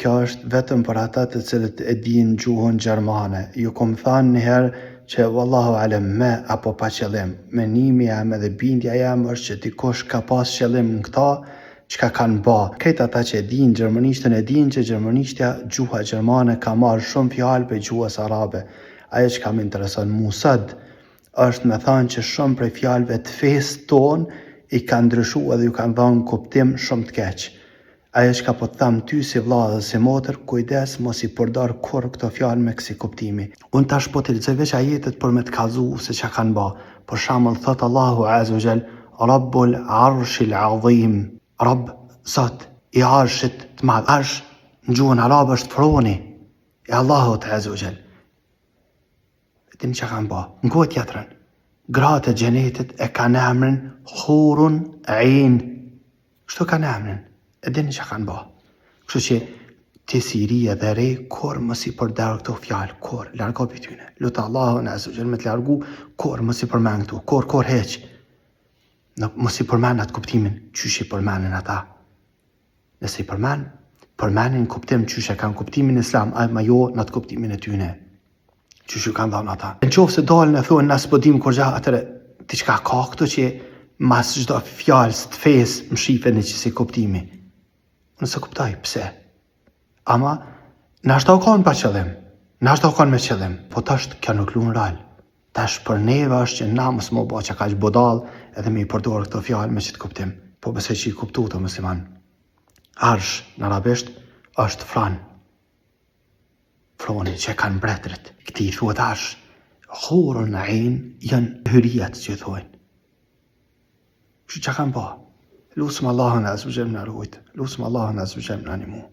Kjo është vetëm për ata të cilët e dinë gjuhën gjermane. Ju kom thënë njëherë që wallahu alem me apo pa qëllim. Menimi jam edhe bindja jam është që dikush ka pas qëllim në këta çka kanë ba. Këtë ata që e dinë gjermanishtën e dinë që gjermanishtja gjuha gjermane ka marrë shumë fjalë për gjuhës arabe. Ajo që ka më intereson musad është me thënë që shumë prej fjalëve të fesë tonë i kanë ndryshuar dhe ju kanë dhënë kuptim shumë të keq. Ajo që ka po të thamë ty si vlla dhe si motër, kujdes mos i përdor kur këto fjalë me kësi kuptimi. Unë tash po të lexoj veç ajetet për me të kallëzu se çka kanë ba. Për shembull thot Allahu Azza wa Jall, Rabbul Arshil Azim. Rabb, Zot i Arshit të madh. Arsh në gjuhën arabe është froni i Allahut Azza wa Jall. Din çka kanë ba. Në kohë tjetrën, gratë e xhenetit e kanë emrin Hurun Ain. Kështu kanë emrin. E dini që kanë ba. Kështu që ti si rije dhe re, kur mos i përdor këto fjalë, kur largo për tyne. Lutë Allahun Azza wa Jall me të largu, kur mos i përmend këtu, kur heq. Mos i përmend atë kuptimin, qysh i përmendin ata. Nëse i përmendin kuptim qysh e kanë kuptimin islam, ma jo në atë kuptimin e tyne. Qysh ju kanë dhënë ata. Në qoftë se dalën e thonë nësë po dim kur gja atëre, diçka ka këtu që mas çdo fjalës të fesë më shifen e që si kuptimi. Nëse kuptaj, pse? Ama, nashta u kanë pa qëllim, nashta u kanë me qëllim, po tash kjo nuk lunë rral. Tash për neve është që na mos më ba që ka që bodal edhe me i përdorë këto fjalë me qëtë kuptim. Po besoj që i kuptu të musliman. Arsh në arabisht është fran. Froni që kanë mbretërit. Këti i thuhet arsh. Hurun Ain janë hyriat që i thuhen. Që kanë ba? Lusëm Allahun Azza wa Jall na ruajt. Lusëm Allahun Azza wa Jall na animu.